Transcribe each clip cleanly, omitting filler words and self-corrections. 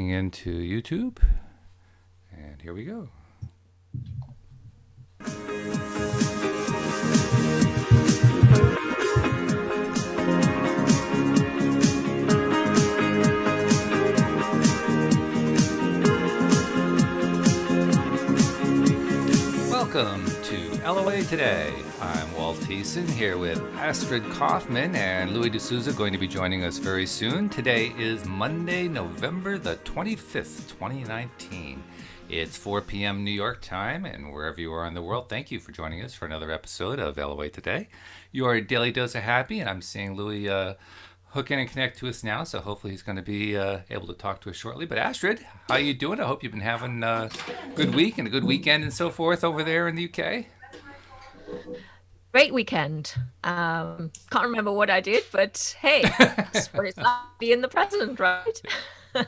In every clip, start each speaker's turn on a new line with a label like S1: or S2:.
S1: tuning in to YouTube. And here we go. Welcome to LOA Today. I'm Walt here with Astrid Kaufman and Louis D'Souza going to be joining us very soon. Today is Monday, November the 25th, 2019. It's 4 p.m. New York time, and wherever you are in the world, thank you for joining us for another episode of LOA Today. Your daily dose of happy, and I'm seeing Louis hook in and connect to us now, so hopefully he's going to be able to talk to us shortly. But Astrid, how you doing? I hope you've been having a good week and a good weekend and so forth over there in the UK.
S2: Great weekend. Can't remember what I did, but hey, that's what it's like to be in the present, right?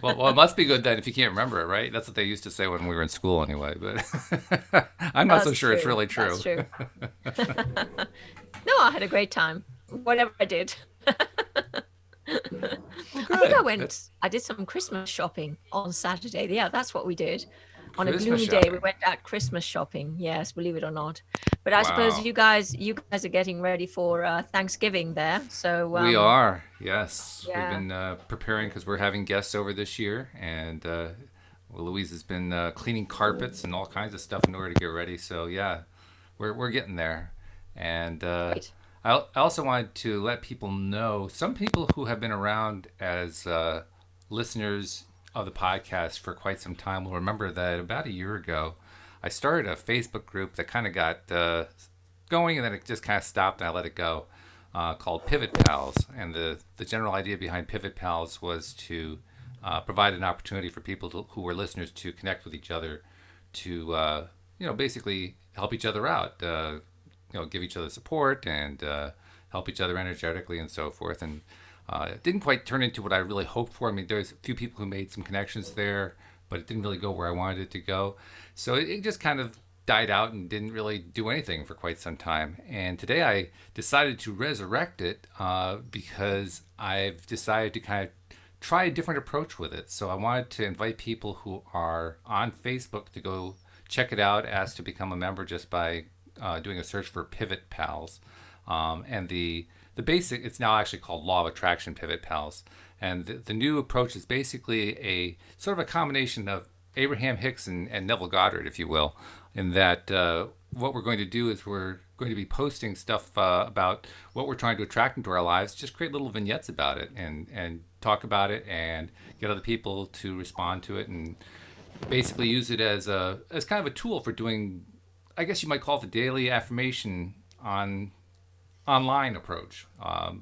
S1: Well, it must be good then if you can't remember it, right? That's what they used to say when we were in school anyway, but I'm not so sure it's really true.
S2: That's true. No, I had a great time, whatever I did.
S1: Well,
S2: I think I did some Christmas shopping on Saturday. Yeah, that's what we did. On a gloomy day, we went out Christmas shopping. Yes, believe it or not. But I suppose you guys are getting ready for Thanksgiving there. So
S1: we are. Yes, yeah. We've been preparing because we're having guests over this year, and Louise has been cleaning carpets and all kinds of stuff in order to get ready. So yeah, we're getting there. And I also wanted to let people know, some people who have been around as listeners of the podcast for quite some time will remember that about a year ago, I started a Facebook group that kind of got going, and then it just kind of stopped and I let it go, called Pivot Pals. And the general idea behind Pivot Pals was to provide an opportunity for people who were listeners to connect with each other, to basically help each other out, give each other support and help each other energetically and so forth. And it didn't quite turn into what I really hoped for. I mean, there's a few people who made some connections there, but it didn't really go where I wanted it to go. So it just kind of died out and didn't really do anything for quite some time. And today I decided to resurrect it because I've decided to kind of try a different approach with it. So I wanted to invite people who are on Facebook to go check it out, ask to become a member just by doing a search for Pivot Pals. And the basic, it's now actually called Law of Attraction Pivot Pals. And the new approach is basically a sort of a combination of Abraham Hicks and Neville Goddard, if you will, in that what we're going to do is we're going to be posting stuff about what we're trying to attract into our lives, just create little vignettes about it and talk about it and get other people to respond to it and basically use it as kind of a tool for doing, I guess you might call it the daily affirmation online approach,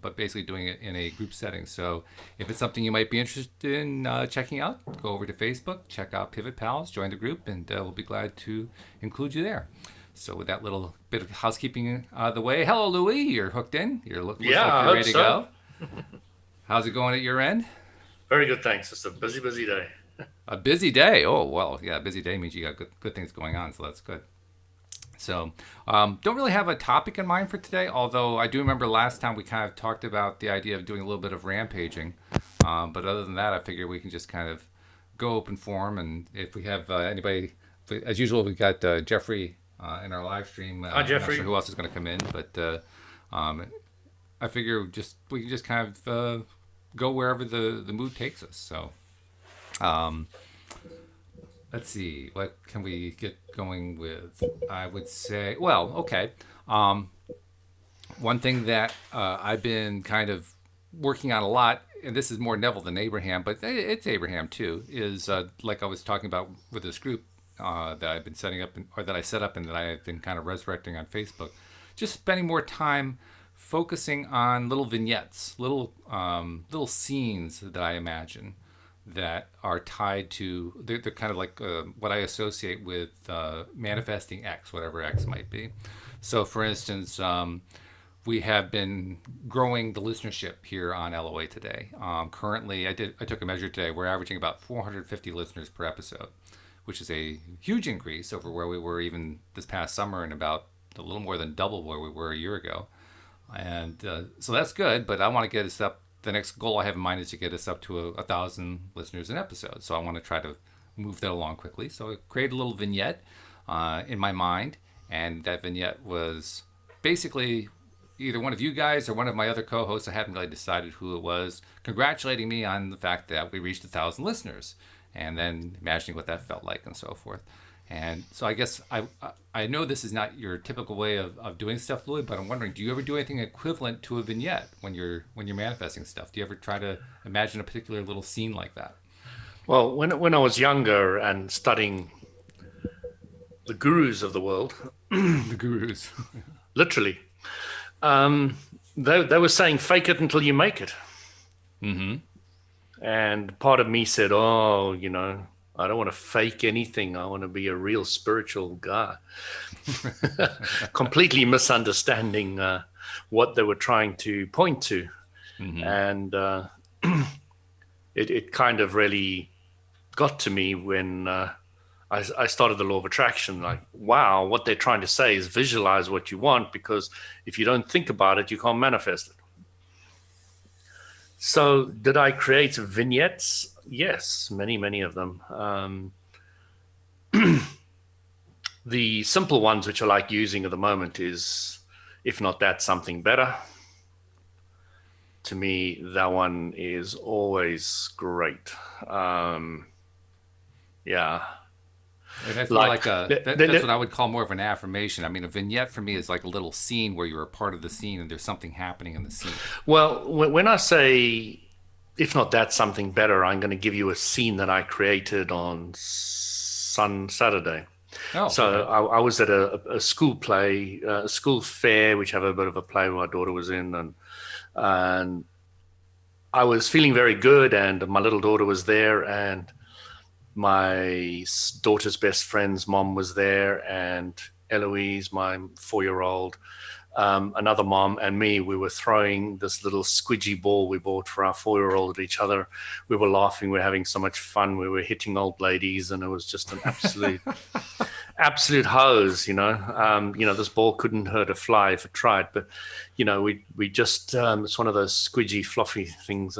S1: but basically doing it in a group setting. So if it's something you might be interested in checking out, go over to Facebook, check out Pivot Pals, join the group, and we'll be glad to include you there. So with that little bit of housekeeping out of the way, hello Louis, you're hooked in. Looks like you're ready to go. How's it going at your end?
S3: Very good, thanks. It's a busy day.
S1: A busy day? Oh, well, yeah, a busy day means you got good things going on, so that's good. So don't really have a topic in mind for today, although I do remember last time we kind of talked about the idea of doing a little bit of rampaging. But other than that, I figure we can just kind of go open forum. And if we have anybody, as usual, we got Jeffrey in our live stream.
S3: Hi, Jeffrey.
S1: I'm not sure who else is going to come in, but I figure we can just kind of go wherever the mood takes us. So let's see, what can we get going with? I would say, well, okay. One thing that I've been kind of working on a lot, and this is more Neville than Abraham, but it's Abraham too, is like I was talking about with this group that I've been setting up, or that I set up and that I've been kind of resurrecting on Facebook. Just spending more time focusing on little vignettes, little scenes that I imagine that are tied to, they're kind of like what I associate with manifesting X, whatever X might be. So for instance, we have been growing the listenership here on LOA Today. Currently, I took a measure today, we're averaging about 450 listeners per episode, which is a huge increase over where we were even this past summer, and about a little more than double where we were a year ago. And so that's good, but I want to get us up the next goal I have in mind is to get us up to 1,000 listeners an episode. So I want to try to move that along quickly. So I created a little vignette in my mind, and that vignette was basically either one of you guys or one of my other co-hosts. I hadn't really decided who it was, congratulating me on the fact that we reached 1,000 listeners, and then imagining what that felt like and so forth. And so I guess I know this is not your typical way of doing stuff, Louis, but I'm wondering, do you ever do anything equivalent to a vignette when you're manifesting stuff? Do you ever try to imagine a particular little scene like that?
S3: Well, when I was younger and studying the gurus of the world,
S1: the gurus,
S3: literally, they were saying, "Fake it until you make it."
S1: Mm-hmm.
S3: And part of me said, "Oh, I don't want to fake anything. I want to be a real spiritual guy." Completely misunderstanding what they were trying to point to.
S1: Mm-hmm.
S3: And it kind of really got to me when I started the law of attraction. Like, wow, what they're trying to say is visualize what you want, because if you don't think about it, you can't manifest it. So did I create vignettes? Yes, many of them. The simple ones which I like using at the moment is, if not that, something better. To me, that one is always great. Yeah.
S1: And that's more like that's what I would call more of an affirmation. I mean, a vignette for me is like a little scene where you're a part of the scene and there's something happening in the scene.
S3: Well, when I say, if not that, something better, I'm going to give you a scene that I created on Saturday.
S1: Oh,
S3: so
S1: okay.
S3: I was at a school play, a school fair, which have a bit of a play my daughter was in, and I was feeling very good, and my little daughter was there, and my daughter's best friend's mom was there, and Eloise, my 4-year-old, another mom, and me. We were throwing this little squidgy ball we bought for our 4-year-old at each other. We were laughing. We were having so much fun. We were hitting old ladies, and it was just an absolute hose. This ball couldn't hurt a fly if it tried. But we just it's one of those squidgy, fluffy things.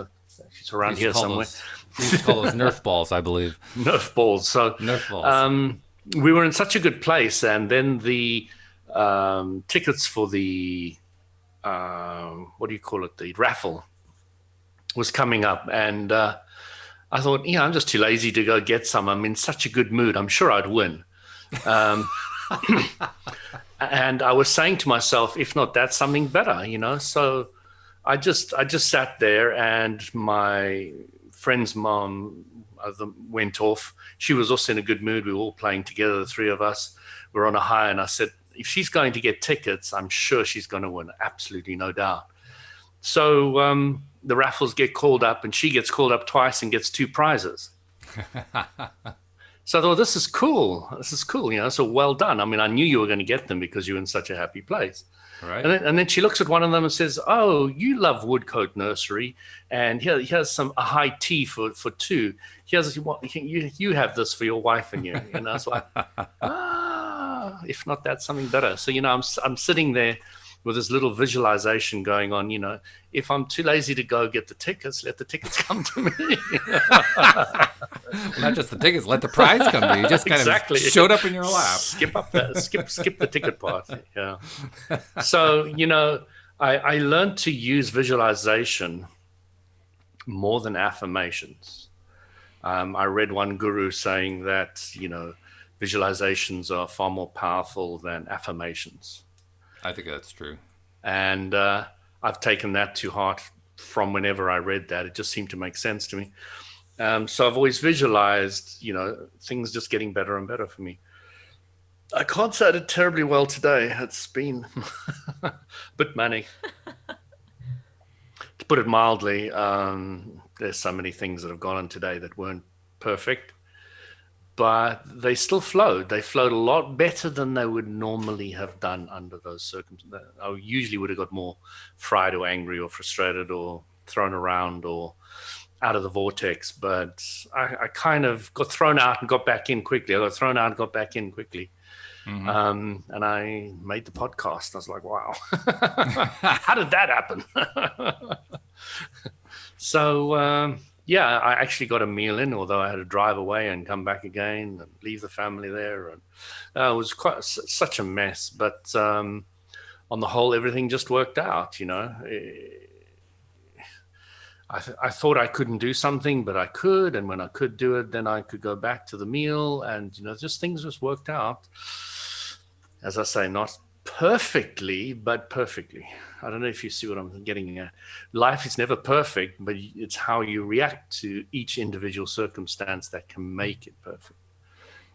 S3: It's around here somewhere.
S1: We used to call those Nerf balls, I believe.
S3: Nerf balls. So
S1: Nerf balls.
S3: We were in such a good place, and then the tickets for the what do you call it? The raffle was coming up, and I thought, I'm just too lazy to go get some. I'm in such a good mood. I'm sure I'd win. And I was saying to myself, if not that, something better, So I just sat there, and my friend's mom went off. She was also in a good mood. We were all playing together, the three of us. We're on a high, and I said, if she's going to get tickets, I'm sure she's going to win. Absolutely, no doubt. So the raffles get called up, and she gets called up twice and gets 2 prizes. So I thought, this is cool. So well done. I mean, I knew you were going to get them because you were in such a happy place.
S1: Right.
S3: And then she looks at one of them and says, "Oh, you love Woodcote Nursery, and here's a high tea for 2. You have this for your wife and you." And I was like, if not that, something better. So I'm sitting there with this little visualization going on. If I'm too lazy to go get the tickets, let the tickets come to me.
S1: Not just the tickets, let the prize come to you. You just kind of showed up in your lap.
S3: Skip the ticket part. Yeah. So, I learned to use visualization more than affirmations. I read one guru saying that, visualizations are far more powerful than affirmations.
S1: I think that's true.
S3: And I've taken that to heart from whenever I read that. It just seemed to make sense to me. So I've always visualized, things just getting better and better for me. I can't say I did terribly well today. It's been a bit manic. To put it mildly, there's so many things that have gone on today that weren't perfect, but they still flowed. They flowed a lot better than they would normally have done under those circumstances. I usually would have got more fried or angry or frustrated or thrown around or out of the vortex, but I kind of got thrown out and got back in quickly. I got thrown out and got back in quickly. Mm-hmm. And I made the podcast. I was like, wow, how did that happen? So, yeah, I actually got a meal in, although I had to drive away and come back again and leave the family there. And it was quite such a mess. But on the whole, everything just worked out, you know. I thought I couldn't do something, but I could. And when I could do it, then I could go back to the meal. And, you know, just things just worked out. As I say, not perfectly, but perfectly. I don't know if you see what I'm getting at. Life is never perfect, but it's how you react to each individual circumstance that can make it perfect.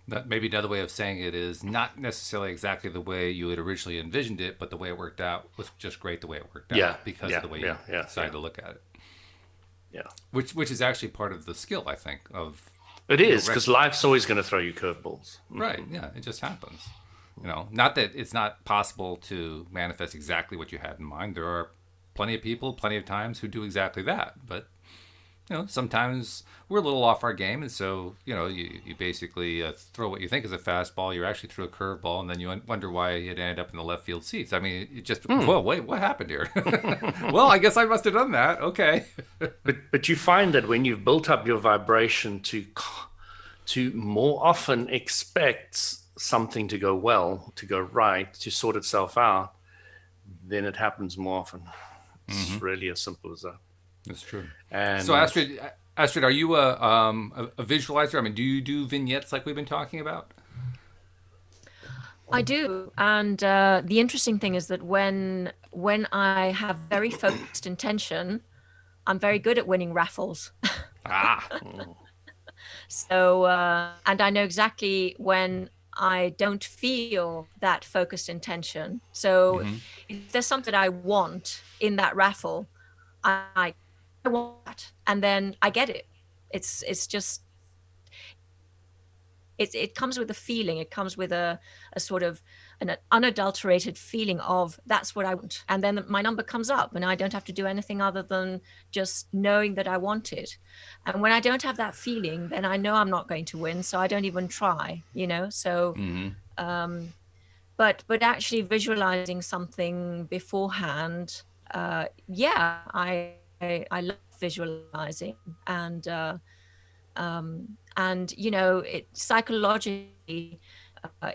S1: That maybe another way of saying it is not necessarily exactly the way you had originally envisioned it, but the way it worked out was just great the way it worked out because of the way you decided to look at it.
S3: Yeah.
S1: Which is actually part of the skill, I think, of...
S3: It is, because life's always going to throw you curveballs.
S1: Right, yeah, it just happens. You know, not that it's not possible to manifest exactly what you had in mind. There are plenty of people, plenty of times who do exactly that. But, you know, sometimes we're a little off our game. And so, you know, you basically throw what you think is a fastball. You actually threw a curveball, and then you wonder why it ended up in the left field seats. I mean, it just, whoa, wait, what happened here? Well, I guess I must have done that. Okay.
S3: But you find that when you've built up your vibration to more often expect something to go well, to go right, to sort itself out, then it happens more often. It's really as simple as that.
S1: That's true.
S3: And
S1: so Astrid, are you a visualizer? I mean, do you do vignettes like we've been talking about?
S2: I do. And the interesting thing is that when I have very focused intention, I'm very good at winning raffles. So, and I know exactly when I don't feel that focused intention. So if there's something I want in that raffle, I want that, and then I get it. It's just, it comes with a feeling. It comes with a sort of an unadulterated feeling of that's what I want. And then my number comes up and I don't have to do anything other than just knowing that I want it. And when I don't have that feeling, then I know I'm not going to win. So I don't even try, you know? So, but actually visualizing something beforehand, I love visualizing, and you know, it psychologically,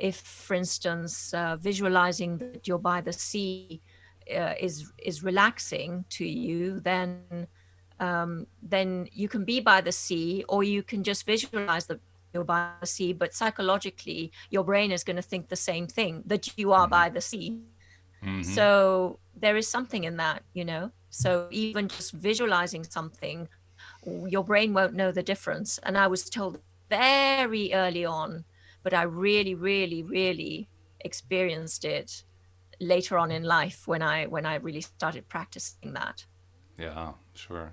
S2: if for instance visualizing that you're by the sea is relaxing to you, then you can be by the sea, or you can just visualize that you're by the sea, but psychologically your brain is going to think the same thing, that you are by the sea. So there is something in that, you know. So even just visualizing something, your brain won't know the difference. And I was told very early on, but I really, really, really experienced it later on in life when I really started practicing that.
S1: Yeah, sure.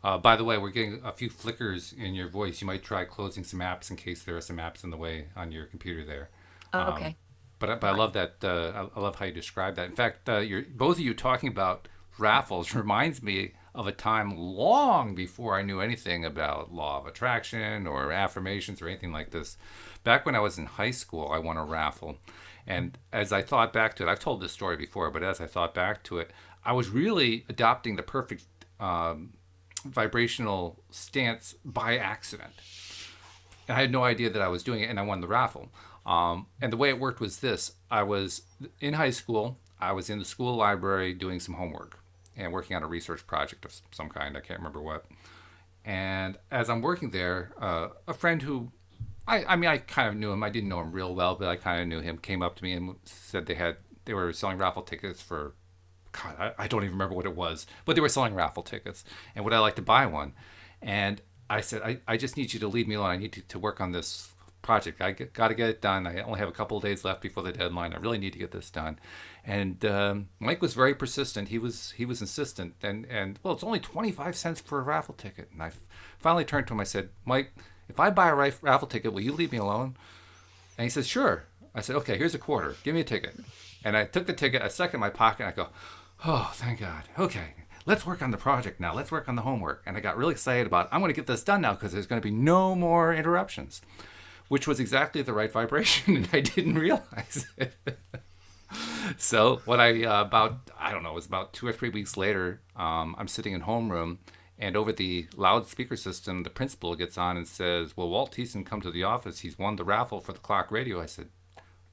S1: By the way, we're getting a few flickers in your voice. You might try closing some apps in case there are some apps in the way on your computer there.
S2: Okay.
S1: But I love that. I love how you describe that. In fact, both of you talking about raffles reminds me of a time long before I knew anything about law of attraction or affirmations or anything like this. Back when I was in high school, I won a raffle. And as I thought back to it, I've told this story before, but as I thought back to it, I was really adopting the perfect vibrational stance by accident. And I had no idea that I was doing it, and I won the raffle. And the way it worked was this. I was in high school. I was in the school library doing some homework and working on a research project of some kind. I can't remember what. And as I'm working there, a friend who, I kind of knew him. I didn't know him real well, but I kind of knew him, came up to me and said they were selling raffle tickets for, God, I don't even remember what it was, but they were selling raffle tickets. And would I like to buy one? And I said, I just need you to leave me alone. I need to work on this project. I got to get it done. I only have a couple of days left before the deadline. I really need to get this done. And Mike was very persistent. He was insistent. And well, it's only 25 cents for a raffle ticket. And I finally turned to him. I said, Mike, if I buy a raffle ticket, will you leave me alone? And he said, sure. I said, okay, here's a quarter. Give me a ticket. And I took the ticket. I stuck it in my pocket. And I go, oh, thank God. Okay, let's work on the project now. Let's work on the homework. And I got really excited about, I'm going to get this done now because there's going to be no more interruptions, which was exactly the right vibration. And I didn't realize it. So what it was about 2 or 3 weeks later, I'm sitting in homeroom And over the loudspeaker system, the principal gets on and says, "Well, Walt Thiessen come to the office. He's won the raffle for the clock radio." I said,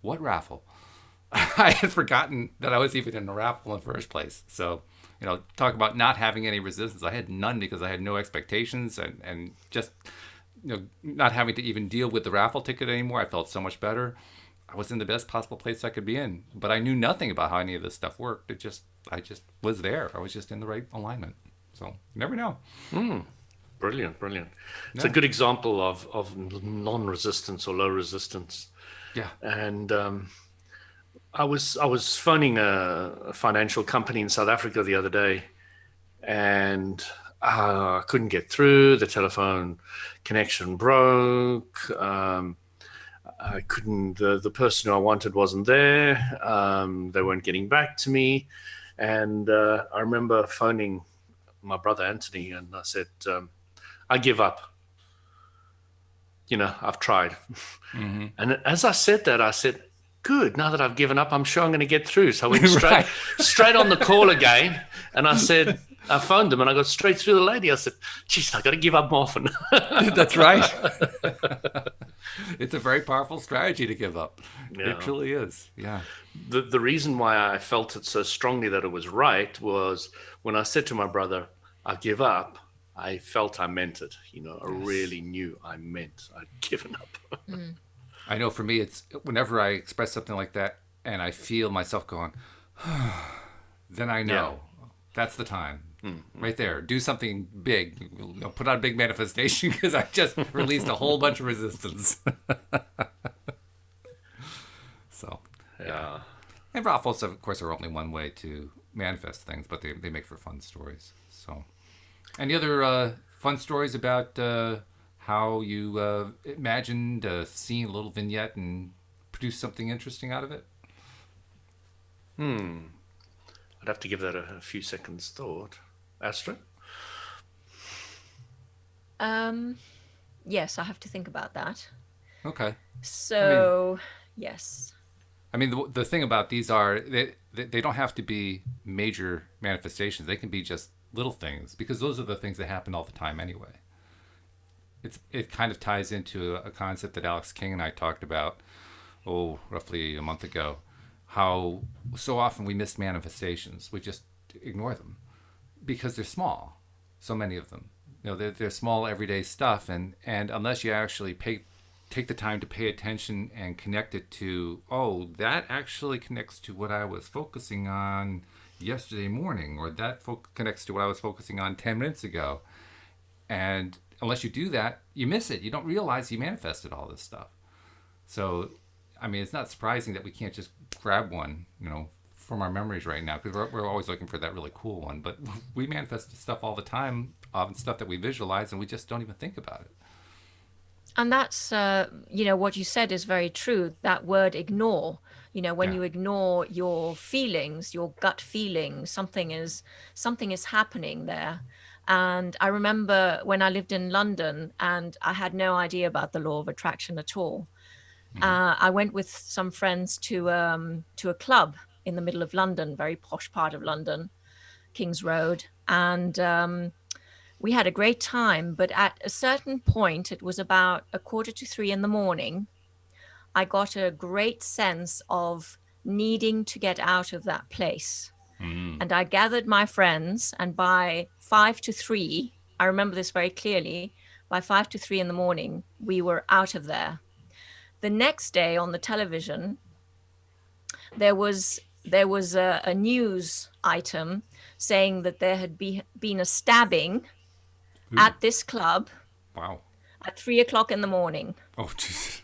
S1: "What raffle?" I had forgotten that I was even in a raffle in the first place. So, talk about not having any resistance. I had none because I had no expectations and just, not having to even deal with the raffle ticket anymore. I felt so much better. I was in the best possible place I could be in, but I knew nothing about how any of this stuff worked. I just was there. I was just in the right alignment. So you never know.
S3: Brilliant. It's a good example of non-resistance or low resistance.
S1: Yeah.
S3: And I was phoning a financial company in South Africa the other day, and I couldn't get through. The telephone connection broke. I couldn't. The person who I wanted wasn't there. They weren't getting back to me, and I remember phoning my brother Anthony, and I said, "I give up. I've tried."
S1: Mm-hmm.
S3: And as I said that, I said, "Good. Now that I've given up, I'm sure I'm going to get through." So I went straight on the call again, and I said, I phoned them, and I got straight through the lady. I said, "Geez, I got to give up more often."
S1: That's right. It's a very powerful strategy to give up.
S3: Yeah.
S1: It truly is. Yeah.
S3: The reason why I felt it so strongly that it was right was when I said to my brother, "I give up," I felt I meant it. I really knew I meant I'd given up.
S1: I know for me, it's whenever I express something like that and I feel myself going, then I know that's the time. Right there. Do something big. Put out a big manifestation because I just released a whole bunch of resistance. So, yeah. And raffles, of course, are only one way to manifest things, but they make for fun stories. So, any other fun stories about how you imagined seeing a little vignette and produce something interesting out of it?
S3: I'd have to give that a few seconds thought. Astrid?
S2: Yes, I have to think about that.
S1: Okay.
S2: So, yes.
S1: I mean, the thing about these are they don't have to be major manifestations. They can be just little things because those are the things that happen all the time anyway. It kind of ties into a concept that Alex King and I talked about, roughly a month ago, how so often we miss manifestations. We just ignore them because they're small. So many of them, they're small everyday stuff, and unless you actually take the time to pay attention and connect it to, that actually connects to what I was focusing on yesterday morning, or that connects to what I was focusing on 10 minutes ago. And unless you do that, you miss it. You don't realize you manifested all this stuff. So, I mean, it's not surprising that we can't just grab one, from our memories right now, because we're always looking for that really cool one. But we manifest stuff all the time, stuff that we visualize, and we just don't even think about it.
S2: And that's, what you said is very true. That word ignore, when you ignore your feelings, your gut feelings, something is happening there. And I remember when I lived in London and I had no idea about the law of attraction at all. I went with some friends to a club in the middle of London, very posh part of London, King's Road. And we had a great time. But at a certain point, it was about 2:45 in the morning, I got a great sense of needing to get out of that place. And I gathered my friends, and by 2:55, I remember this very clearly, by 2:55 in the morning, we were out of there. The next day on the television, there was a news item saying that there had been a stabbing at this club.
S1: Wow.
S2: At 3:00 in the morning.
S1: Oh, jeez.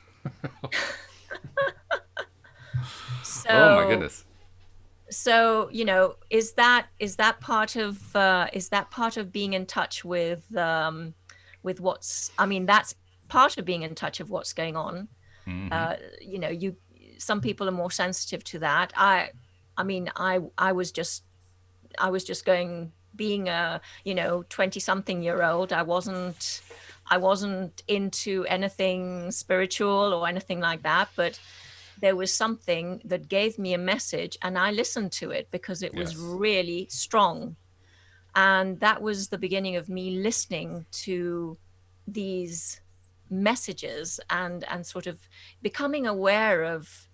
S2: So,
S1: oh my goodness.
S2: So, is that part of being in touch with what's, that's part of being in touch of what's going on. Some people are more sensitive to that. I was just going, being a 20-something-year-old. I wasn't into anything spiritual or anything like that, but there was something that gave me a message, and I listened to it because it was really strong. And that was the beginning of me listening to these messages and sort of becoming aware of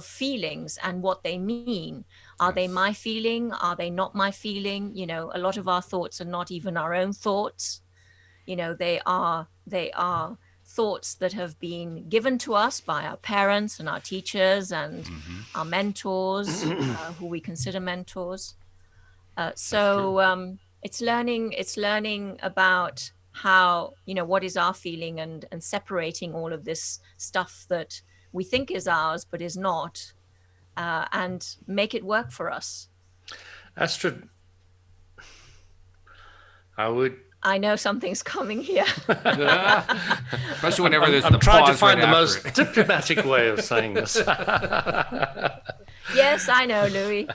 S2: feelings and what they mean. Are they my feeling? Are they not my feeling? You know, a lot of our thoughts are not even our own thoughts. You know, they are thoughts that have been given to us by our parents and our teachers and our mentors, who we consider mentors. So it's learning about how, you know, what is our feeling, and separating all of this stuff that we think is ours but is not, and make it work for us.
S3: Astrid,
S2: I know something's coming here.
S1: Especially whenever there's
S3: I'm trying to find
S1: right
S3: the most diplomatic way of saying this.
S2: Yes, I know, Louis.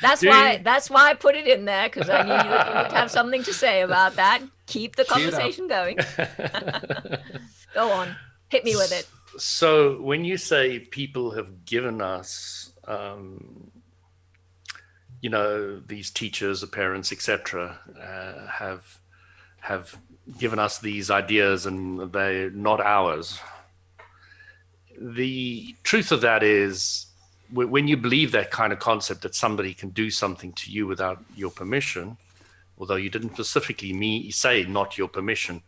S2: That's why I put it in there, because I knew you would have something to say about that. Keep the conversation going. Go on. Hit me with it.
S3: So when you say people have given us, you know, these teachers, the parents, etc., have given us these ideas and they're not ours. The truth of that is, when you believe that kind of concept that somebody can do something to you without your permission, although you didn't specifically say not your permission,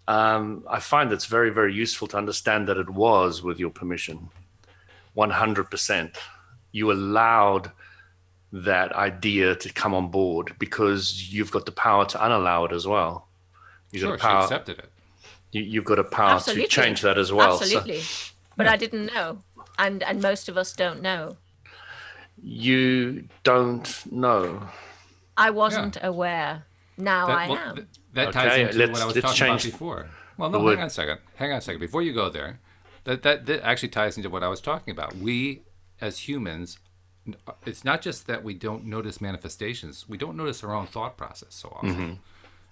S3: I find it's very, very useful to understand that it was with your permission, 100%. You allowed that idea to come on board because you've got the power to unallow it as well.
S1: She accepted it.
S3: You've got a power to change that as well.
S2: Absolutely. So, but I didn't know. And most of us don't know.
S3: You don't know.
S2: I wasn't aware. Now I am.
S1: That ties into what I was talking about before. Well, no, hang on a second. Before you go there, that actually ties into what I was talking about. We, as humans, it's not just that we don't notice manifestations. We don't notice our own thought process so often.
S3: Mm-hmm.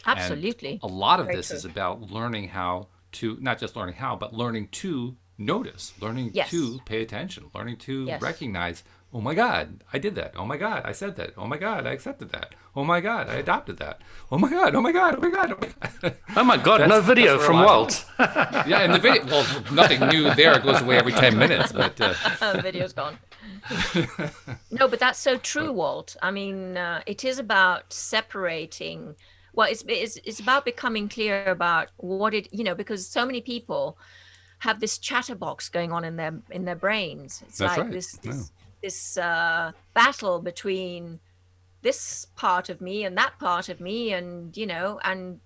S2: Absolutely.
S1: And a lot of this is about learning how to, not just learning how, but learning to notice, learning to pay attention, learning to recognize, oh my God, I did that. Oh my God, I said that. Oh my God, I accepted that. Oh my God, I adopted that. Oh my God, oh my God, oh my God, oh my God.
S3: Oh my God, no video from Walt.
S1: Yeah, and the video, well, nothing new there. It goes away every 10 minutes. But
S2: video's gone. No, but that's so true, Walt. I mean, it is about separating. Well, it's about becoming clear about what it, you know, because so many people have this chatterbox going on in their brains. It's
S1: that's
S2: like
S1: right.
S2: this battle between this part of me and that part of me, and you know, and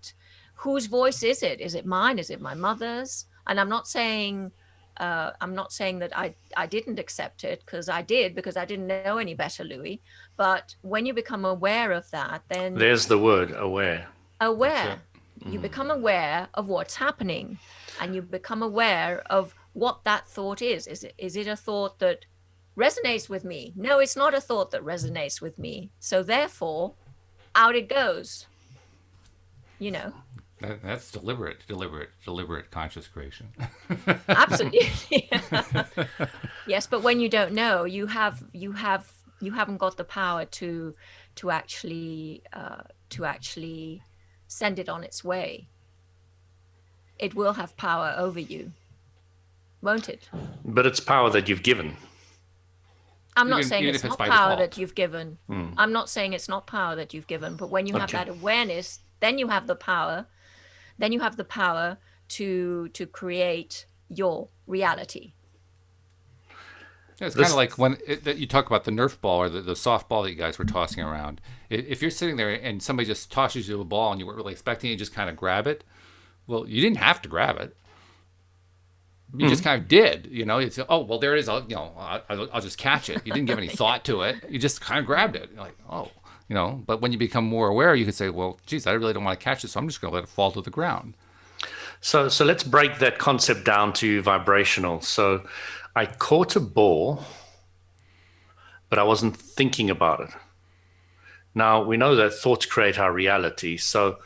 S2: whose voice is it? Is it mine? Is it my mother's? And I'm not saying that I didn't accept it, because I did, because I didn't know any better, Louis. But when you become aware of that, then
S3: there's the word aware.
S2: You become aware of what's happening, and you become aware of what that thought is. Is it a thought that resonates with me? No, it's not a thought that resonates with me. So therefore, out it goes. You know.
S1: That's deliberate conscious creation.
S2: Absolutely. Yes, but when you don't know, you haven't got the power to actually send it on its way. It will have power over you, won't it?
S3: But it's power that you've given.
S2: I'm not saying it's not power that you've given. I'm not saying it's not power that you've given, but when you have that awareness, then you have the power. Then you have the power to create your reality.
S1: Yeah, it's kind of like when you talk about the Nerf ball or the soft ball that you guys were tossing around. If you're sitting there and somebody just tosses you a ball and you weren't really expecting it, you just kind of grab it. Well, you didn't have to grab it. You just kind of did, you know. You say, "Oh, well, there it is. I'll just catch it." You didn't give any thought to it. You just kind of grabbed it. You're like, oh, you know. But when you become more aware, you can say, "Well, geez, I really don't want to catch it, so I'm just going to let it fall to the ground."
S3: So let's break that concept down to vibrational. So I caught a ball, but I wasn't thinking about it. Now we know that thoughts create our reality. So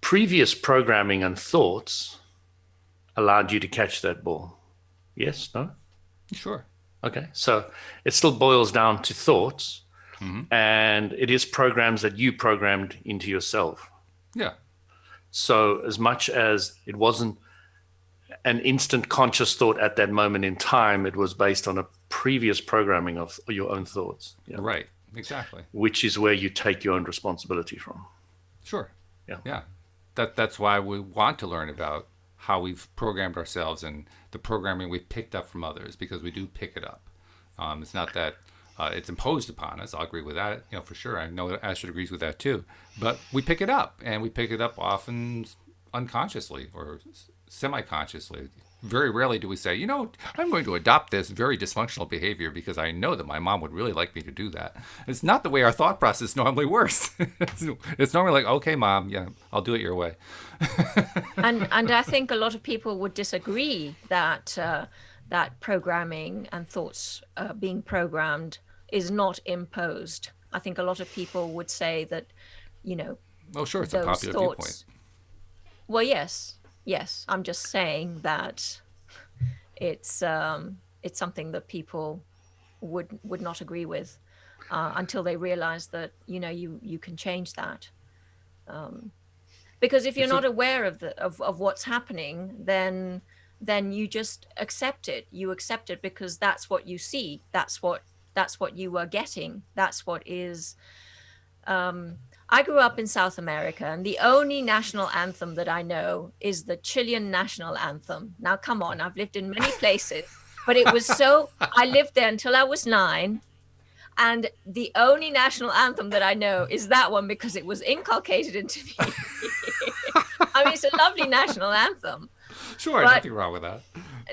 S3: previous programming and thoughts allowed you to catch that ball. Yes? No?
S1: Sure.
S3: Okay. So it still boils down to thoughts, And it is programs that you programmed into yourself.
S1: Yeah.
S3: So as much as it wasn't an instant conscious thought at that moment in time, it was based on a previous programming of your own thoughts.
S1: Yeah. Right. Exactly.
S3: Which is where you take your own responsibility from.
S1: Sure.
S3: Yeah.
S1: Yeah. That's why we want to learn about how we've programmed ourselves and the programming we've picked up from others, because we do pick it up. It's not that it's imposed upon us. I'll agree with that, for sure. I know Astrid agrees with that too. But we pick it up, and we pick it up often unconsciously or semi-consciously. Very rarely do we say, I'm going to adopt this very dysfunctional behavior because I know that my mom would really like me to do that. It's not the way our thought process normally works. It's normally like, okay, Mom, yeah, I'll do it your way.
S2: and I think a lot of people would disagree that that programming and thoughts being programmed is not imposed. I think a lot of people would say that,
S1: oh, sure, it's a popular viewpoint.
S2: Well, yes. I'm just saying that it's something that people would not agree with until they realize that you can change that. Because if you're not aware of what's happening, then you just accept it. You accept it because that's what you see. That's what you are getting. That's what is. I grew up in South America, and the only national anthem that I know is the Chilean national anthem. Now, come on, I've lived in many places, but it was I lived there until I was 9. And the only national anthem that I know is that one because it was inculcated into me. I mean, it's a lovely national anthem.
S1: Sure, nothing wrong with that.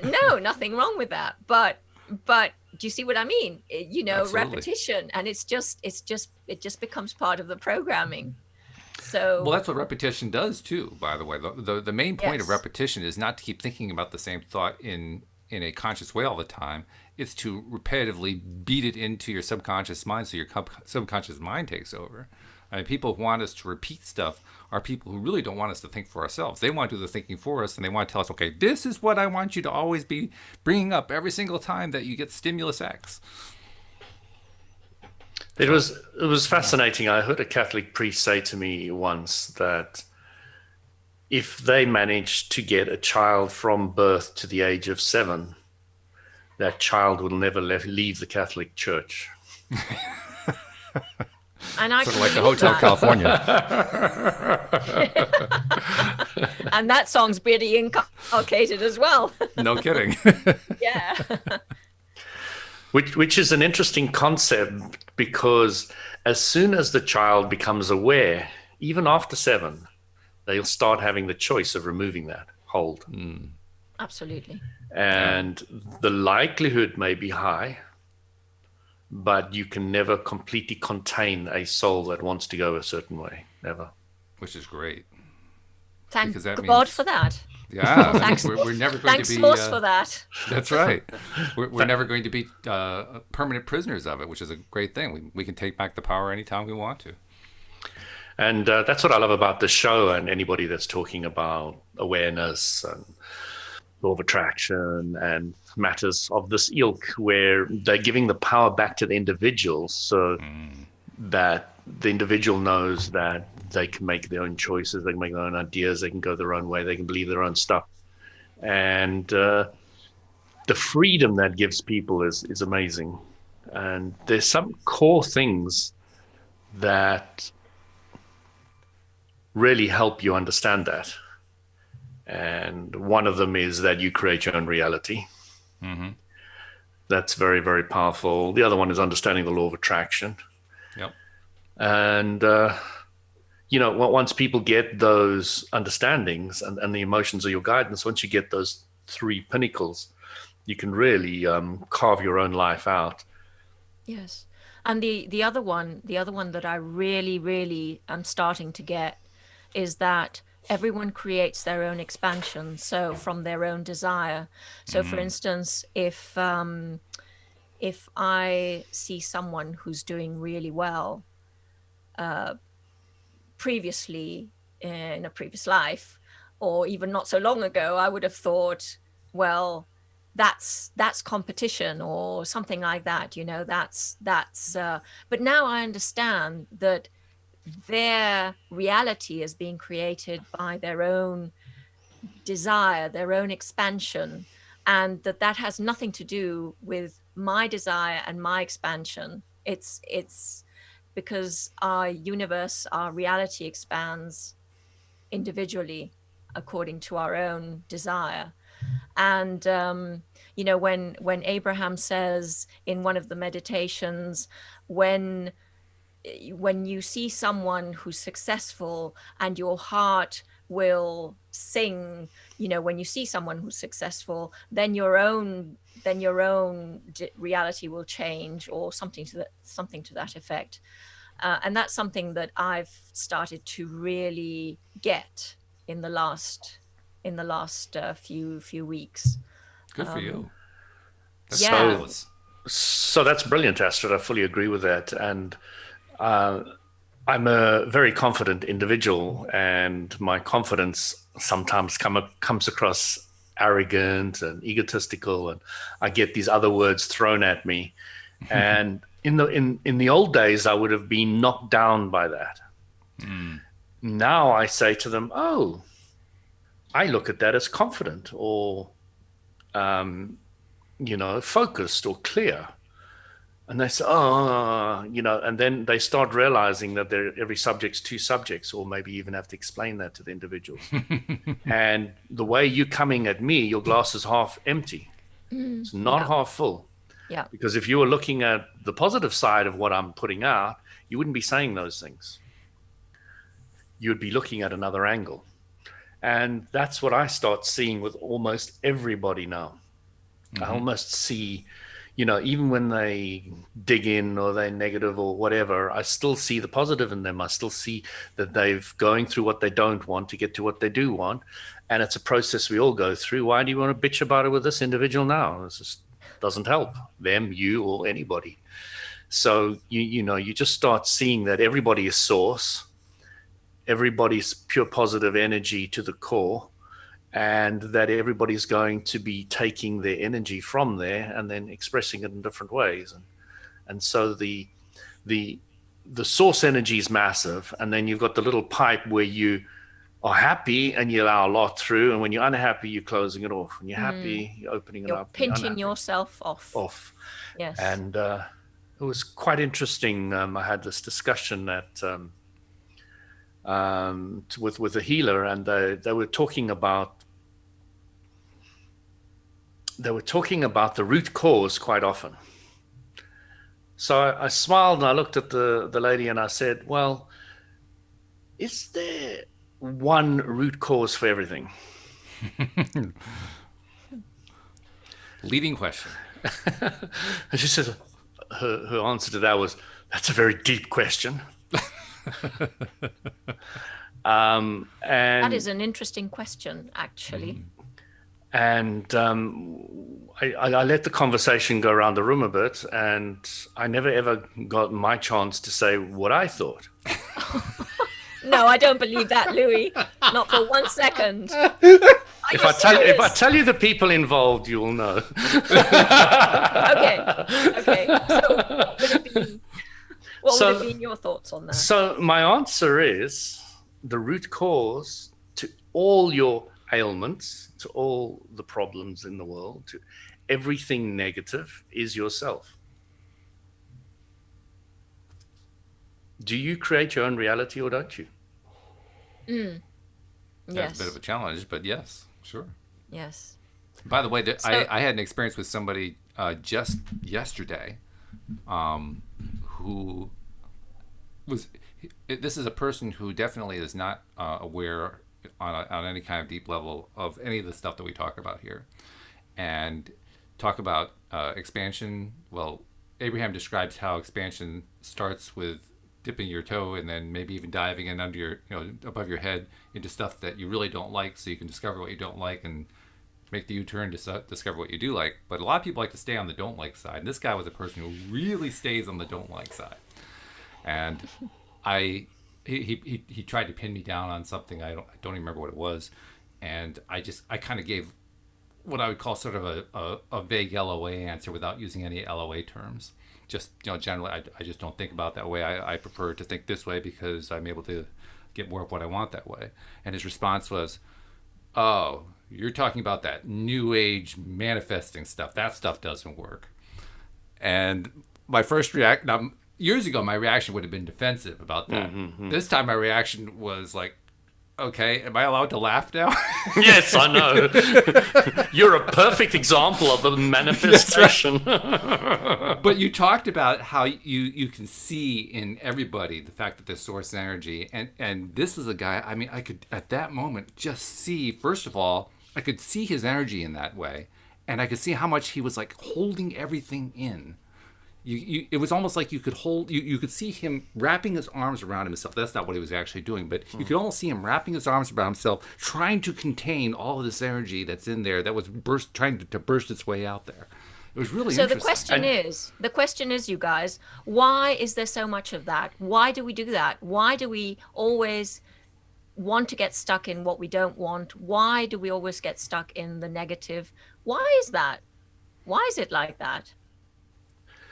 S2: No, nothing wrong with that. But do you see what I mean?
S1: Absolutely.
S2: Repetition, and it just becomes part of the programming. So
S1: well, that's what repetition does too, by the way. The main point of repetition is not to keep thinking about the same thought in a conscious way all the time. It's to repetitively beat it into your subconscious mind so your subconscious mind takes over. I mean, people who want us to repeat stuff are people who really don't want us to think for ourselves. They want to do the thinking for us, and they want to tell us, okay, this is what I want you to always be bringing up every single time that you get stimulus X.
S3: It was fascinating. I heard a Catholic priest say to me once that if they managed to get a child from birth to the age of 7, that child will never leave the Catholic Church.
S2: And I
S1: sort of like the Hotel California.
S2: And that song's pretty inculcated as well.
S1: No kidding.
S2: Yeah.
S3: Which is an interesting concept, because as soon as the child becomes aware, even after 7, they'll start having the choice of removing that hold.
S2: Absolutely.
S3: And the likelihood may be high, but you can never completely contain a soul that wants to go a certain way. Never.
S1: Which is great.
S2: Thank God for that.
S1: Yeah.
S2: Thanks,
S1: we're never going
S2: thanks
S1: to be...
S2: Source for that.
S1: That's right. We're never going to be permanent prisoners of it, which is a great thing. We can take back the power anytime we want to.
S3: And that's what I love about the show, and anybody that's talking about awareness and law of attraction and matters of this ilk, where they're giving the power back to the individual so that the individual knows that they can make their own choices, they can make their own ideas, they can go their own way, they can believe their own stuff. And the freedom that gives people is amazing. And there's some core things that really help you understand that. And one of them is that you create your own reality.
S1: Mm-hmm.
S3: That's very, very powerful. The other one is understanding the law of attraction.
S1: Yep.
S3: And, once people get those understandings and the emotions are your guidance, once you get those 3 pinnacles, you can really carve your own life out.
S2: Yes. And the other one that I really, really am starting to get is that everyone creates their own expansion, so from their own desire. So for instance, if I see someone who's doing really well previously in a previous life, or even not so long ago, I would have thought, well, that's competition or something like that, but now I understand that their reality is being created by their own desire, their own expansion, and that has nothing to do with my desire and my expansion. It's because our universe, our reality expands individually according to our own desire. And when Abraham says in one of the meditations, when you see someone who's successful and your heart will sing, when you see someone who's successful, then your own reality will change, or something to that effect. And that's something that I've started to really get in the last few weeks.
S1: Good for you.
S3: That's fabulous. So that's brilliant, Astrid. I fully agree with that. And I'm a very confident individual, and my confidence sometimes comes across arrogant and egotistical, and I get these other words thrown at me. And in the old days, I would have been knocked down by that. Now I say to them, "Oh, I look at that as confident, or focused or clear." And they say, "Oh, and then they start realizing that every subject's two subjects, or maybe even have to explain that to the individuals. And the way you're coming at me, your glass is half empty. It's not half full.
S2: Yeah.
S3: Because if you were looking at the positive side of what I'm putting out, you wouldn't be saying those things. You would be looking at another angle." And that's what I start seeing with almost everybody now. I almost see, even when they dig in or they're negative or whatever, I still see the positive in them. I still see that they've going through what they don't want to get to what they do want. And it's a process we all go through. Why do you want to bitch about it with this individual now? It just doesn't help them, you, or anybody. So, you just start seeing that everybody is source. Everybody's pure positive energy to the core, and that everybody's going to be taking their energy from there and then expressing it in different ways. And so the source energy is massive, and then you've got the little pipe where you are happy and you allow a lot through, and when you're unhappy, you're closing it off. When you're happy, you're opening it up.
S2: You're pinching yourself off. Yes.
S3: And it was quite interesting. I had this discussion with a healer, and they were talking about the root cause quite often. So I smiled and I looked at the lady and I said, "Well, is there one root cause for everything?"
S1: Leading question.
S3: And she said, her answer to that was, "That's a very deep question." And
S2: that is an interesting question, actually.
S3: And I let the conversation go around the room a bit, and I never ever got my chance to say what I thought.
S2: No, I don't believe that, Louis. Not for 1 second.
S3: If I tell you the people involved, you will know.
S2: Okay. So what would have been your thoughts on that?
S3: So my answer is the root cause to all your ailments, to all the problems in the world, to everything negative is yourself. Do you create your own reality or don't you?
S2: Yes.
S1: That's a bit of a challenge, but yes, sure.
S2: Yes.
S1: By the way, I had an experience with somebody just yesterday who was, this is a person who definitely is not aware on any kind of deep level of any of the stuff that we talk about here. And talk about expansion. Well, Abraham describes how expansion starts with dipping your toe and then maybe even diving in under your, above your head into stuff that you really don't like, so you can discover what you don't like and make the U-turn to discover what you do like. But a lot of people like to stay on the don't like side. And this guy was a person who really stays on the don't like side. And he tried to pin me down on something. I don't even remember what it was. And I kind of gave what I would call sort of a vague LOA answer without using any LOA terms. Just, generally, I just don't think about it that way. I prefer to think this way because I'm able to get more of what I want that way. And his response was, oh, you're talking about that new age manifesting stuff. That stuff doesn't work. And my first reaction, now, years ago, my reaction would have been defensive about that. This time, my reaction was like, okay, am I allowed to laugh now?
S3: Yes, I know. You're a perfect example of a manifestation.
S1: But you talked about how you can see in everybody the fact that there's source energy. And this is a guy, I mean, I could, at that moment, just see, first of all, I could see his energy in that way. And I could see how much he was like holding everything in. It was almost like you could hold, you could see him wrapping his arms around himself. That's not what he was actually doing, but you could almost see him wrapping his arms around himself, trying to contain all of this energy that's in there that was trying to burst its way out there. It was really interesting.
S2: So the question is, you guys, why is there so much of that? Why do we do that? Why do we always want to get stuck in what we don't want? Why do we always get stuck in the negative? Why is that? Why is it like that?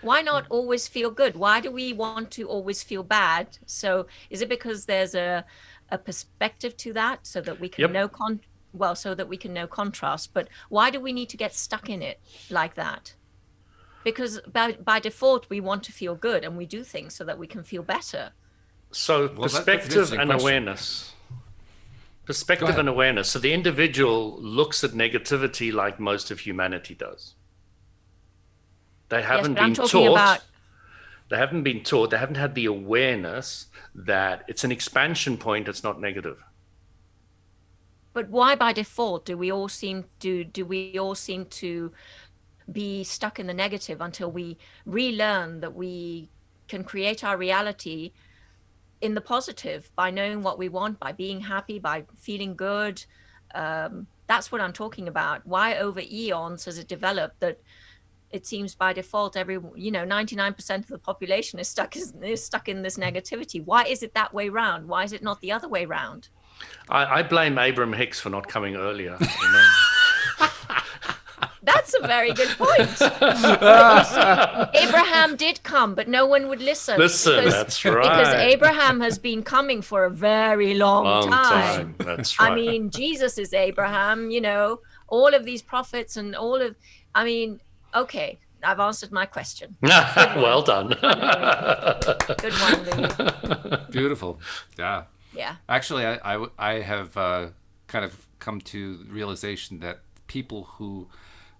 S2: Why not always feel good? Why do we want to always feel bad? So is it because there's a perspective to that so that we can know so that we can know contrast? But why do we need to get stuck in it like that? Because by default, we want to feel good and we do things so that we can feel better.
S3: So perspective and awareness. Perspective and awareness. So the individual looks at negativity like most of humanity does. They haven't been taught. They haven't been taught. They haven't had the awareness that it's an expansion point. It's not negative.
S2: But why, by default, do we all seem to be stuck in the negative until we relearn that we can create our reality in the positive by knowing what we want, by being happy, by feeling good? That's what I'm talking about. Why over eons has it developed that it seems by default 99% of the population is stuck in this negativity? Why is it that way round? Why is it not the other way round?
S3: I blame Abraham Hicks for not coming earlier.
S2: That's a very good point. Abraham did come, but no one would listen.
S3: That's right.
S2: Because Abraham has been coming for a very long time.
S3: That's right.
S2: I mean, Jesus is Abraham, all of these prophets and okay, I've answered my question.
S3: Well done.
S2: Good one, Louis.
S1: Beautiful. Yeah.
S2: Yeah.
S1: Actually, I have kind of come to the realization that people who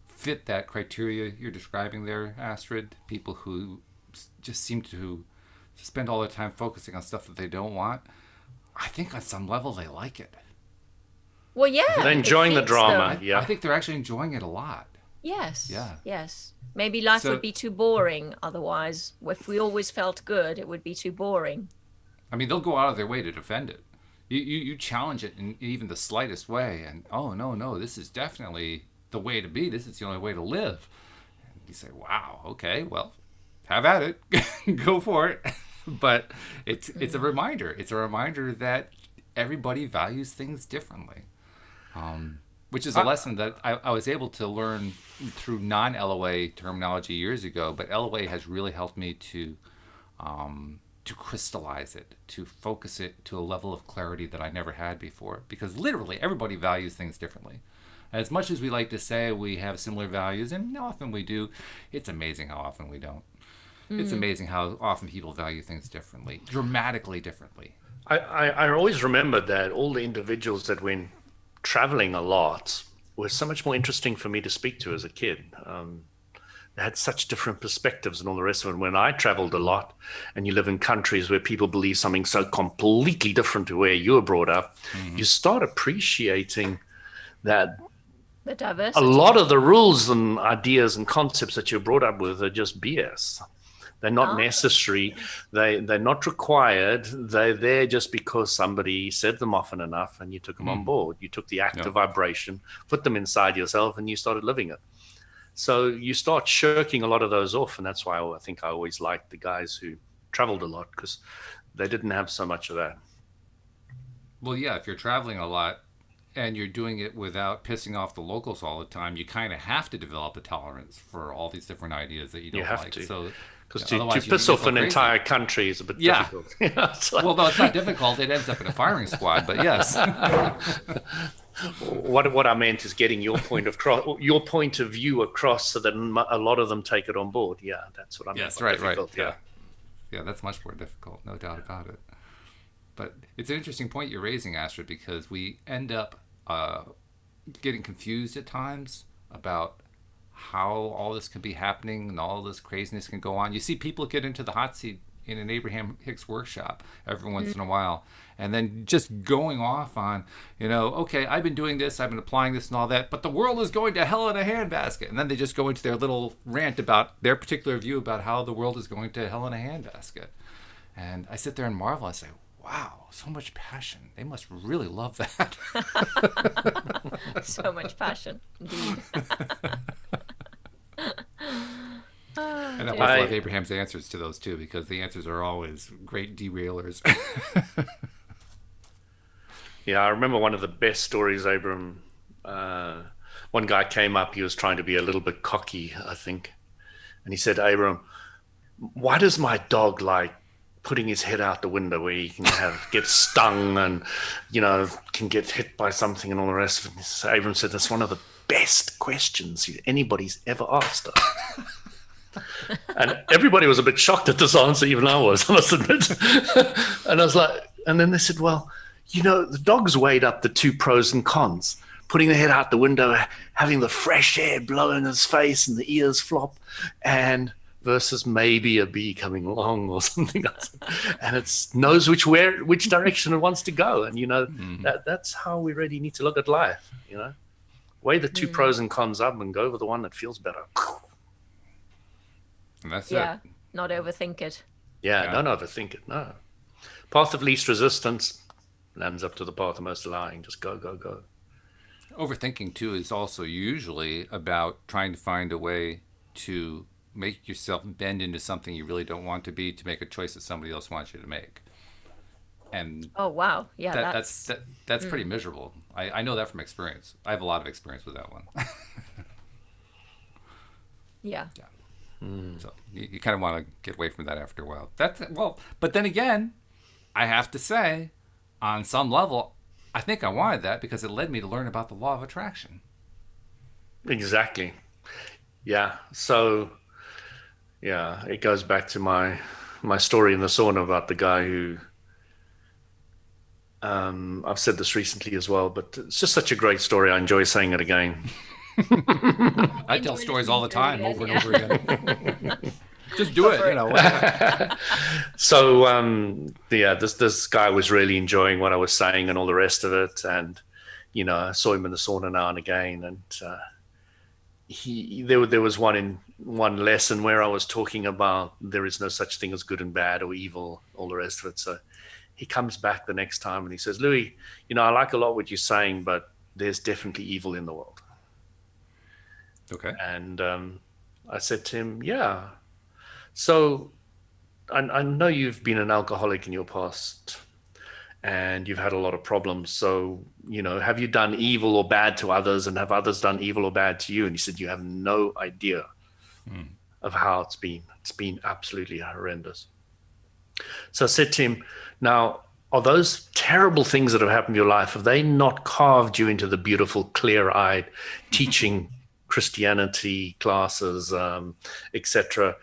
S1: fit that criteria you're describing there, Astrid, people who just seem to spend all their time focusing on stuff that they don't want, I think on some level they like it.
S2: Well, yeah.
S3: They're enjoying the drama.
S1: I think they're actually enjoying it a lot.
S2: Yes.
S1: Yeah.
S2: Yes. Maybe life would be too boring otherwise. If we always felt good, it would be too boring.
S1: I mean, they'll go out of their way to defend it. You challenge it in even the slightest way, and no, this is definitely the way to be. This is the only way to live. And you say, wow, okay, well, have at it. Go for it. But it's a reminder. It's a reminder that everybody values things differently. Which is a lesson that I was able to learn through non-LOA terminology years ago, but LOA has really helped me to crystallize it, to focus it to a level of clarity that I never had before. Because literally everybody values things differently. As much as we like to say we have similar values, and often we do, it's amazing how often we don't. It's amazing how often people value things differently, dramatically differently.
S3: I always remember that all the individuals that went traveling a lot were so much more interesting for me to speak to as a kid. They had such different perspectives and all the rest of it. When I traveled a lot, and you live in countries where people believe something so completely different to where you were brought up, you start appreciating that
S2: the diversity.
S3: A lot of the rules and ideas and concepts that you're brought up with are just BS. They're not necessary. They're not required. They're there just because somebody said them often enough and you took them on board. You took the active vibration, put them inside yourself, and you started living it. So you start shirking a lot of those off. And that's why I think I always liked the guys who traveled a lot, because they didn't have so much of that.
S1: Well, yeah, if you're traveling a lot, and you're doing it without pissing off the locals all the time, you kind of have to develop a tolerance for all these different ideas that you don't like.
S3: To.
S1: So
S3: because
S1: otherwise
S3: to piss
S1: you
S3: off an
S1: crazy.
S3: entire country is a bit difficult.
S1: Well, no, it's not difficult. It ends up in a firing squad, but yes.
S3: What I meant is getting your point of view across, so that a lot of them take it on board. Yeah, that's what I meant.
S1: Yes, right. Yeah, that's much more difficult, no doubt about it. But it's an interesting point you're raising, Astrid, because we end up getting confused at times about how all this can be happening and all this craziness can go on. You see people get into the hot seat in an Abraham Hicks workshop every once in a while, and then just going off on, okay, I've been doing this, I've been applying this and all that, but the world is going to hell in a handbasket. And then they just go into their little rant about their particular view about how the world is going to hell in a handbasket. And I sit there and marvel. I say, wow, so much passion. They must really love that.
S2: So much passion, indeed.
S1: And I always love Abraham's answers to those too, because the answers are always great derailers.
S3: Yeah, I remember one of the best stories, Abram. One guy came up, he was trying to be a little bit cocky, I think. And he said, Abram, why does my dog like putting his head out the window where he can get stung and, can get hit by something and all the rest of it? So Abram said, that's one of the best questions anybody's ever asked us. And everybody was a bit shocked at this answer, even I was, I must admit. And I was like, and then they said, well, the dog's weighed up the two pros and cons, putting the head out the window, having the fresh air blow in his face and the ears flop, and versus maybe a bee coming along or something else. And it knows which direction it wants to go. And, that's how we really need to look at life, Weigh the two pros and cons up and go with the one that feels better.
S1: And that's it.
S2: Not overthink it.
S3: Yeah, don't overthink it, no. Path of least resistance lands up to the path of most allowing. Just go, go, go.
S1: Overthinking, too, is also usually about trying to find a way to make yourself bend into something you really don't want to be, to make a choice that somebody else wants you to make. And
S2: oh, wow. Yeah,
S1: that's pretty miserable. I know that from experience. I have a lot of experience with that one.
S2: Yeah.
S1: So you kind of want to get away from that after a while. But then again, I have to say, on some level, I think I wanted that because it led me to learn about the law of attraction.
S3: Exactly. Yeah. So, yeah, it goes back to my story in the sauna about the guy who, I've said this recently as well, but it's just such a great story. I enjoy saying it again.
S1: I tell stories all the time, over and over again. Just do it,
S3: So, this guy was really enjoying what I was saying and all the rest of it. And, I saw him in the sauna now and again. And there was one lesson where I was talking about there is no such thing as good and bad or evil, all the rest of it. So he comes back the next time and he says, Louis, I like a lot what you're saying, but there's definitely evil in the world.
S1: Okay.
S3: And I said to him, yeah. So I know you've been an alcoholic in your past and you've had a lot of problems. So, have you done evil or bad to others, and have others done evil or bad to you? And he said, you have no idea of how it's been. It's been absolutely horrendous. So I said to him, now, are those terrible things that have happened in your life, have they not carved you into the beautiful, clear-eyed teaching Christianity classes, etc.,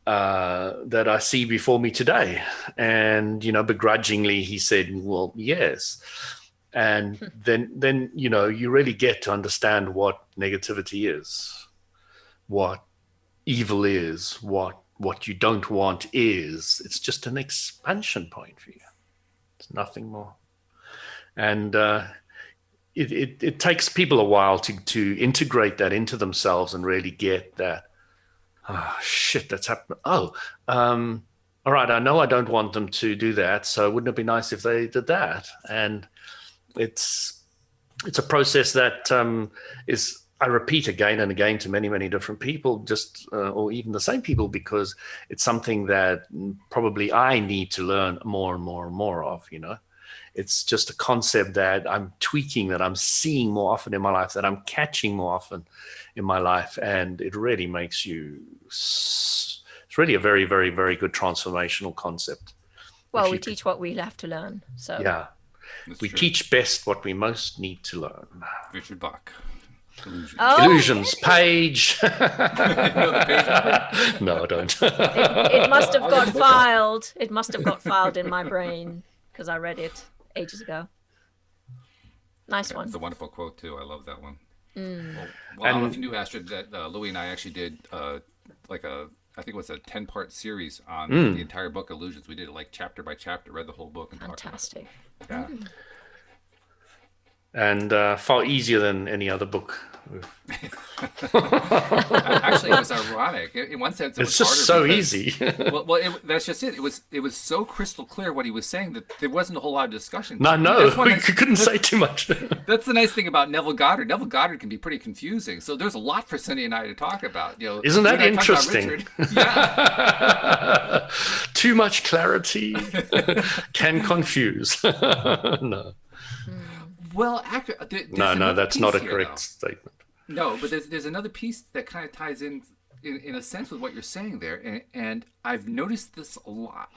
S3: that I see before me today? And, begrudgingly he said, well, yes. And then, you really get to understand what negativity is, what evil is, what you don't want is. It's just an expansion point for you. It's nothing more. And, It takes people a while to integrate that into themselves and really get that, oh, shit, that's happened. Oh, all right, I know I don't want them to do that, so wouldn't it be nice if they did that? And it's a process that is, I repeat again and again to many, many different people, or even the same people, because it's something that probably I need to learn more and more and more of, It's just a concept that I'm tweaking, that I'm seeing more often in my life, that I'm catching more often in my life. And it really makes you, it's really a very, very, very good transformational concept.
S2: Well, we teach what we have to learn. So
S3: yeah, we teach best what we most need to learn.
S1: Richard Bach. Illusions.
S3: Illusions page.
S1: No, the page.
S3: No, I don't.
S2: It must have got filed. It must have got filed in my brain because I read it ages ago. Nice one.
S1: It's a wonderful quote too. I love that one.
S2: Mm.
S1: Well, I don't know if you knew, Astrid, that Louis and I actually did I think it was a 10-part series on the entire book Illusions. We did it like chapter by chapter, read the whole book and
S2: Fantastic.
S1: talked about it. Yeah.
S3: And far easier than any other book.
S1: Actually, it was ironic. In one sense,
S3: it's just so easy.
S1: That's just it. It was so crystal clear what he was saying that there wasn't a whole lot of discussion.
S3: No, we couldn't say too much.
S1: That's the nice thing about Neville Goddard. Neville Goddard can be pretty confusing, so there's a lot for Cindy and I to talk about.
S3: Isn't that interesting?
S1: Yeah.
S3: Too much clarity can confuse. No.
S1: Well, actually,
S3: no, that's not a correct statement.
S1: No, but there's another piece that kind of ties in a sense with what you're saying there, and I've noticed this a lot,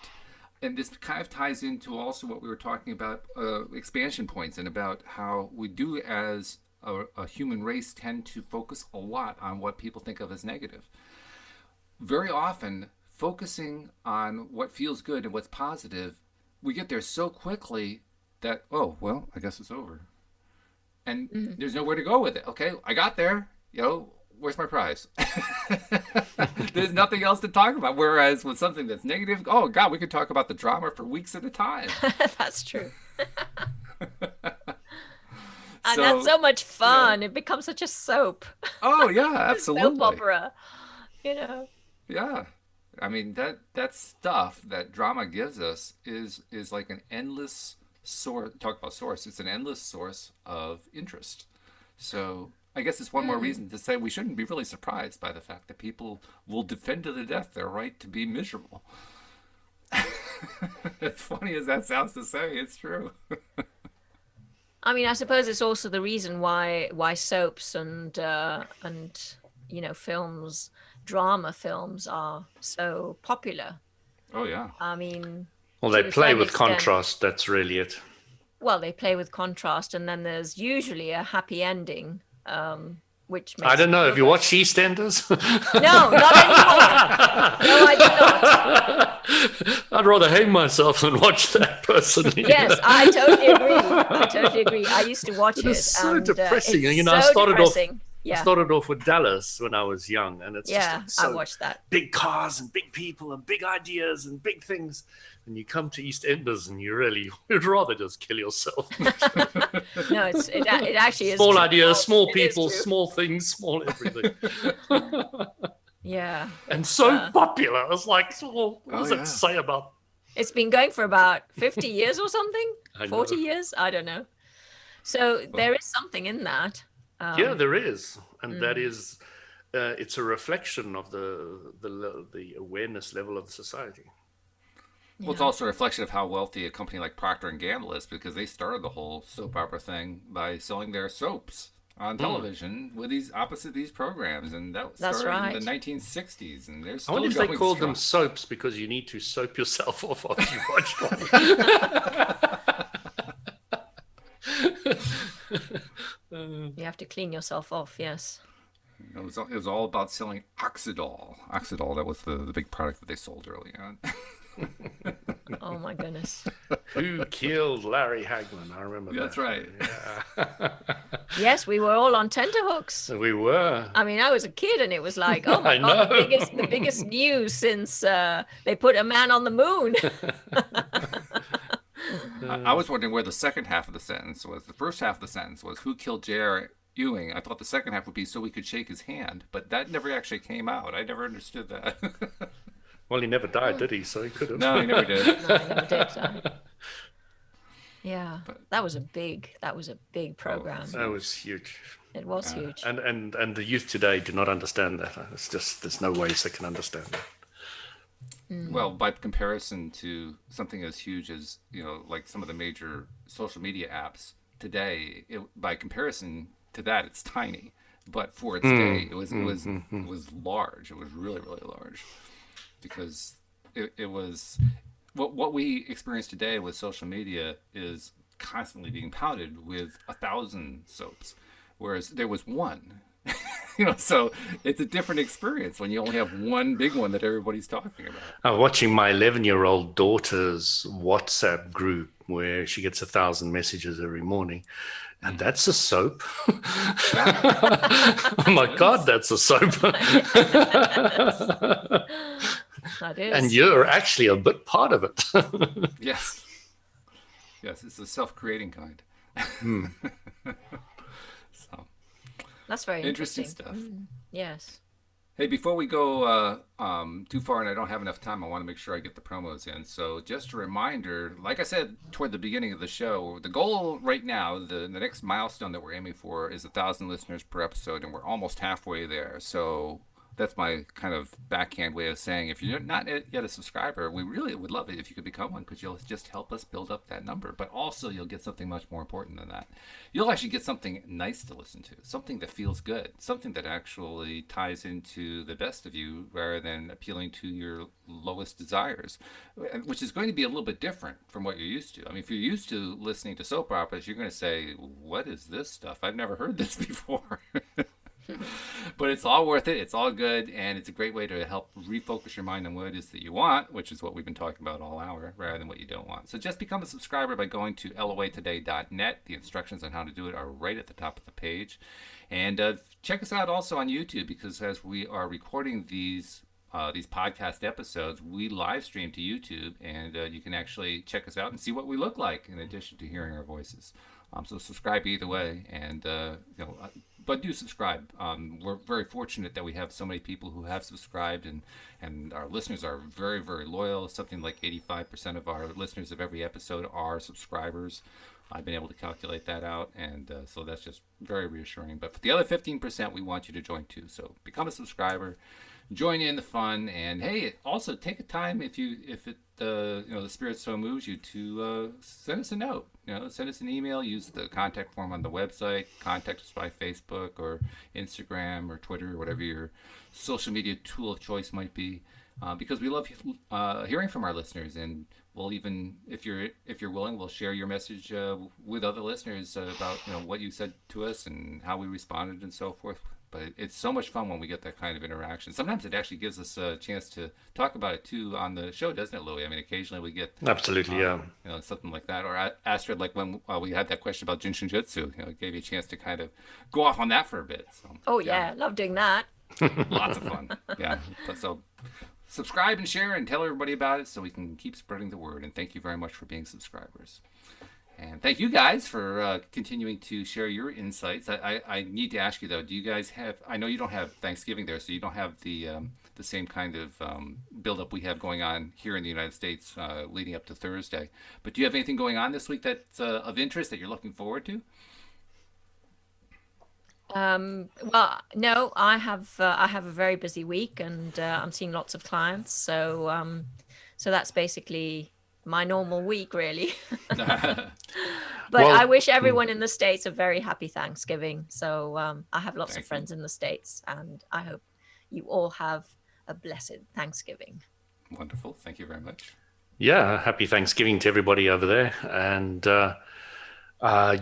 S1: and this kind of ties into also what we were talking about, expansion points, and about how we do as a human race tend to focus a lot on what people think of as negative. Very often, focusing on what feels good and what's positive, we get there so quickly that, oh, well, I guess it's over. And there's nowhere to go with it. Okay, I got there. Where's my prize? There's nothing else to talk about. Whereas with something that's negative, oh, God, we could talk about the drama for weeks at a time.
S2: That's true. And that's so much fun. It becomes such a soap.
S1: Oh, yeah, absolutely.
S2: Soap opera,
S1: Yeah. I mean, that stuff that drama gives us is like an endless source. Talk about source. It's an endless source of interest. So I guess it's one more reason to say we shouldn't be really surprised by the fact that people will defend to the death their right to be miserable. As funny as that sounds to say, it's true.
S2: I mean, I suppose it's also the reason why soaps and films, drama films are so popular.
S1: Oh yeah.
S2: I mean,
S3: well, they play with contrast. That's really it.
S2: Well, they play with contrast, and then there's usually a happy ending, which makes
S3: I don't know. Have you watched EastEnders?
S2: No, not anymore. No, I do not.
S3: I'd rather hang myself than watch that personally.
S2: Yes, I totally agree. I used to watch it.
S3: It's so depressing.
S2: It's
S3: I started
S2: depressing.
S3: I started off with Dallas when I was young, and it's
S2: I watched that.
S3: Big cars and big people and big ideas and big things. And you come to EastEnders and you'd rather just kill yourself.
S2: No, it actually is
S3: small
S2: true.
S3: ideas, small people, small things, small everything.
S2: Yeah.
S3: And so popular. It's like, what does that say about?
S2: It's been going for about 50 years or something. 40 years, I don't know. So there is something in that.
S3: Yeah, there is, and that is, it's a reflection of the awareness level of the society.
S1: Well, it's also a reflection of how wealthy a company like Procter & Gamble is, because they started the whole soap opera thing by selling their soaps on television with these programs, and that started in the 1960s, and they're still
S3: I wonder if
S1: going
S3: they called
S1: strong.
S3: them soaps because you need to soap yourself off after you watched one.
S2: You have to clean yourself off, yes.
S1: It was all about selling Oxidol. Oxidol, that was the big product that they sold early on.
S2: Oh my goodness.
S3: Who killed Larry Hagman? I remember that.
S1: That's right.
S3: Yeah.
S2: Yes, we were all on tenterhooks.
S3: We were.
S2: I mean, I was a kid and it was like, oh my God, the biggest news since they put a man on the moon.
S1: I was wondering where the second half of the sentence was. The first half of the sentence was, who killed J.R. Ewing? I thought the second half would be so we could shake his hand, but that never actually came out. I never understood that.
S3: Well, he never died, did he? So he could have.
S1: No, he never did.
S2: No, he never did. Yeah, that was a big program.
S3: That was huge.
S2: It was huge.
S3: And the youth today do not understand that. It's just, there's no ways they can understand that.
S1: Well, by comparison to something as huge as, like some of the major social media apps today, by comparison to that, it's tiny. But for its day, it was large. It was really, really large, because it was what we experience today with social media is constantly being pounded with 1,000 soaps, whereas there was one. So it's a different experience when you only have one big one that everybody's talking about.
S3: I'm watching my 11-year-old daughter's WhatsApp group where she gets 1,000 messages every morning. And that's a soap. Oh my God, that's a soap.
S2: That is.
S3: And you're actually a bit part of it.
S1: Yes. Yes, it's the self-creating kind. So
S2: that's very
S1: interesting stuff.
S2: Yes.
S1: Hey, before we go too far, and I don't have enough time, I want to make sure I get the promos in. So just a reminder, like I said toward the beginning of the show, the goal right now, the next milestone that we're aiming for is 1,000 listeners per episode, and we're almost halfway there. So that's my kind of backhand way of saying, if you're not yet a subscriber, we really would love it if you could become one, because you'll just help us build up that number. But also you'll get something much more important than that. You'll actually get something nice to listen to, something that feels good, something that actually ties into the best of you rather than appealing to your lowest desires, which is going to be a little bit different from what you're used to. I mean, if you're used to listening to soap operas, you're going to say, what is this stuff? I've never heard this before. But it's all worth it. It's all good. And it's a great way to help refocus your mind on what it is that you want, which is what we've been talking about all hour, rather than what you don't want. So just become a subscriber by going to loatoday.net. The instructions on how to do it are right at the top of the page. And check us out also on YouTube, because as we are recording these podcast episodes, we live stream to YouTube, and you can actually check us out and see what we look like in addition to hearing our voices. So subscribe either way, and but do subscribe. We're very fortunate that we have so many people who have subscribed, and our listeners are very, very loyal. Something like 85% of our listeners of every episode are subscribers. I've been able to calculate that out, and so that's just very reassuring. But for the other 15%, we want you to join too. So become a subscriber, join in the fun, and hey, also take a time if the spirit so moves you to send us a note. Send us an email. Use the contact form on the website. Contact us by Facebook or Instagram or Twitter, or whatever your social media tool of choice might be, because we love hearing from our listeners, and we'll even, if you're willing, we'll share your message with other listeners about what you said to us and how we responded and so forth. But it's so much fun when we get that kind of interaction. Sometimes it actually gives us a chance to talk about it too on the show, doesn't it, Louis? I mean, occasionally we get
S3: absolutely, yeah,
S1: something like that. Or Astrid, like when we had that question about Jinshin Jutsu, it gave you a chance to kind of go off on that for a bit. So,
S2: oh yeah, love doing that.
S1: Lots of fun. Yeah. So subscribe and share and tell everybody about it so we can keep spreading the word. And thank you very much for being subscribers. And thank you guys for continuing to share your insights. I need to ask you though, do you guys have? I know you don't have Thanksgiving there, so you don't have the same kind of buildup we have going on here in the United States leading up to Thursday. But do you have anything going on this week that's of interest that you're looking forward to?
S2: Well, no, I have a very busy week, and I'm seeing lots of clients. So that's basically my normal week, really. But I wish everyone in the States a very happy Thanksgiving. So I have lots of friends in the States, and I hope you all have a blessed Thanksgiving.
S1: Wonderful. Thank you very much.
S3: Yeah, happy Thanksgiving to everybody over there. And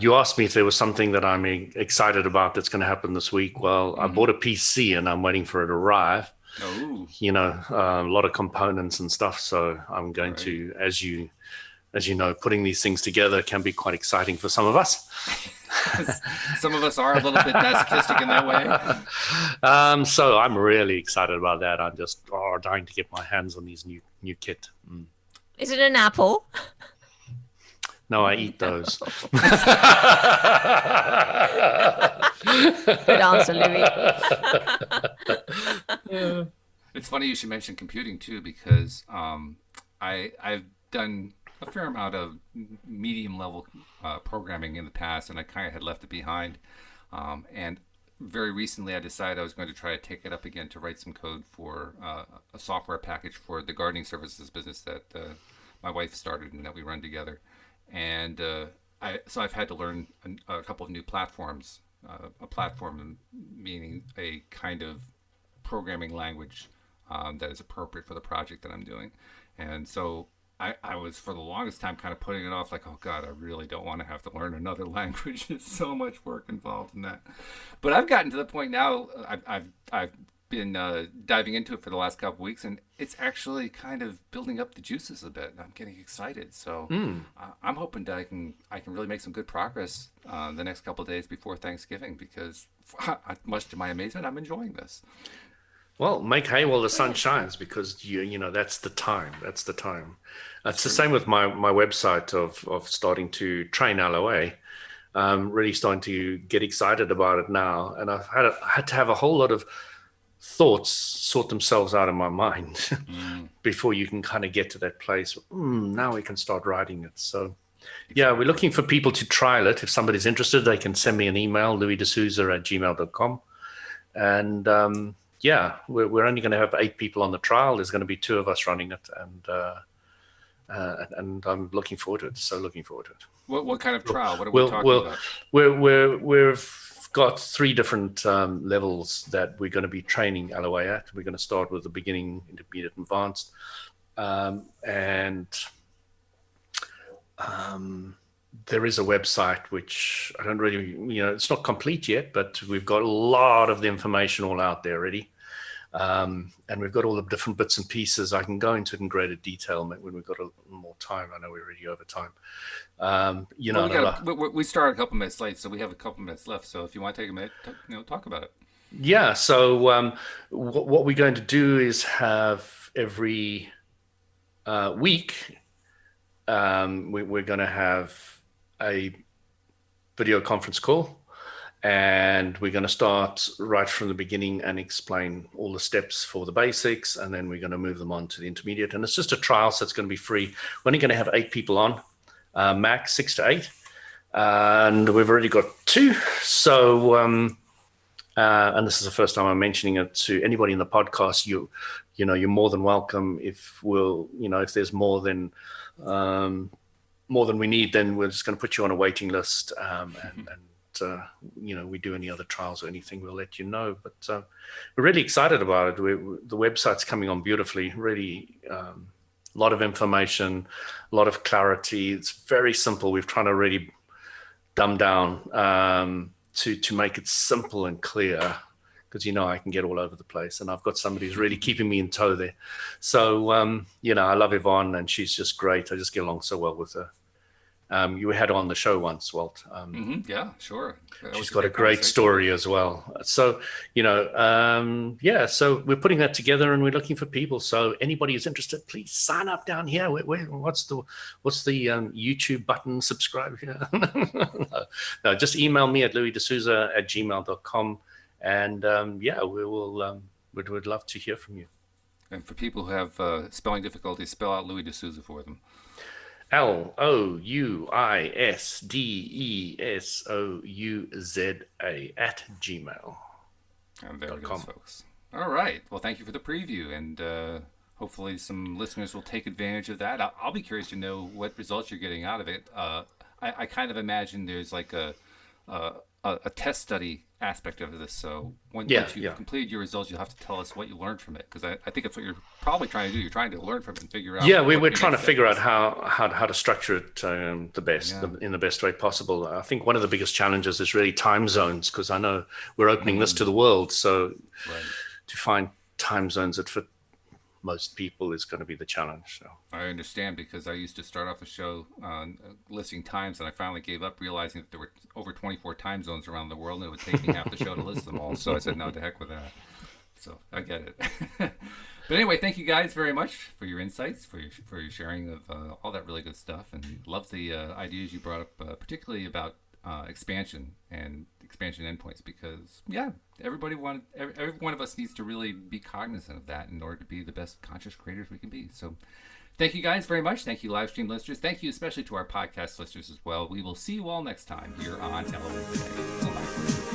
S3: you asked me if there was something that I'm excited about that's going to happen this week. Well, I bought a PC and I'm waiting for it to arrive.
S1: Oh.
S3: A lot of components and stuff. So I'm going to, as you know, putting these things together can be quite exciting for some of us.
S1: Some of us are a little bit masochistic in that way.
S3: So I'm really excited about that. I'm just dying to get my hands on these new kit.
S2: Is it an Apple?
S3: No, I eat those.
S2: Good answer, Louis.
S1: It's funny you should mention computing too, because I've done a fair amount of medium level programming in the past, and I kind of had left it behind. And very recently I decided I was going to try to take it up again to write some code for a software package for the gardening services business that my wife started and that we run together. And I've had to learn a couple of new platforms. A platform meaning a kind of programming language that is appropriate for the project that I'm doing. And so I was for the longest time kind of putting it off, like, oh God, I really don't want to have to learn another language. There's so much work involved in that. But I've gotten to the point now. I've been diving into it for the last couple of weeks, and it's actually kind of building up the juices a bit. I'm getting excited, so I'm hoping that I can really make some good progress the next couple of days before Thanksgiving, because much to my amazement, I'm enjoying this.
S3: Well, make hay while the sun shines, because you know that's the time. That's the time. It's the same with my website of starting to train LOA. Really starting to get excited about it now, and I've had to have a whole lot of thoughts sort themselves out in my mind before you can kind of get to that place. Now we can start writing it. So yeah, we're looking for people to trial it. If somebody's interested, they can send me an email, louisdesouza@gmail.com. And yeah, we're only going to have 8 people on the trial. There's going to be 2 of us running it, and I'm looking forward to it. So looking forward to it.
S1: What kind of trial? What are we talking about?
S3: We've got 3 different levels that we're going to be training LOA at. We're going to start with the beginning, intermediate, advanced, and there is a website which I don't really, it's not complete yet, but we've got a lot of the information all out there already. And we've got all the different bits and pieces. I can go into it in greater detail when we've got a little more time. I know we're already over time.
S1: We started a couple minutes late, so we have a couple minutes left. So if you want to take a minute, talk about it.
S3: Yeah. So what we're going to do is have every week, we're going to have a video conference call, and we're going to start right from the beginning and explain all the steps for the basics, and then we're going to move them on to the intermediate. And it's just a trial, so it's going to be free. We're only going to have 8 people on, max 6 to 8, and we've already got 2. So and this is the first time I'm mentioning it to anybody in the podcast. You're more than welcome. If there's more than we need, then we're just going to put you on a waiting list. We do any other trials or anything, we'll let you know. But we're really excited about it. The website's coming on beautifully. Really, a lot of information, a lot of clarity. It's very simple. We've tried to really dumb down to make it simple and clear, because I can get all over the place, and I've got somebody who's really keeping me in tow there. So I love Yvonne, and she's just great. I just get along so well with her. You had her on the show once, Walt.
S1: Yeah, sure.
S3: She's got a great story as well. So so we're putting that together, and we're looking for people. So anybody who's interested, please sign up down here. What's the YouTube button? Subscribe here. No, just email me at louisdesouza@gmail.com. And we'd love to hear from you.
S1: And for people who have spelling difficulties, spell out Louis D'Souza for them.
S3: LOUISDESOUZA@gmail.com.
S1: And there it is, folks. All right. Well, thank you for the preview, and hopefully some listeners will take advantage of that. I'll be curious to know what results you're getting out of it. I kind of imagine there's like a test study aspect of this. So once you've completed your results, you'll have to tell us what you learned from it, because I think that's what you're probably trying to do. You're trying to learn from it and figure out.
S3: Yeah, we're trying to figure out how to structure it in the best way possible. I think one of the biggest challenges is really time zones, because I know we're opening this to the world. So to find time zones that fit most people is going to be the challenge. So
S1: I understand, because I used to start off a show listing times, and I finally gave up, realizing that there were over 24 time zones around the world, and it would take me half the show to list them all. So I said, no, to heck with that. So I get it. But anyway, thank you guys very much for your insights, for your sharing of all that really good stuff, and love the ideas you brought up, particularly about expansion and expansion endpoints, because every one of us needs to really be cognizant of that in order to be the best conscious creators we can be. So thank you guys very much. Thank you, live stream listeners. Thank you especially to our podcast listeners as well. We will see you all next time here on LOA Today. Bye-bye.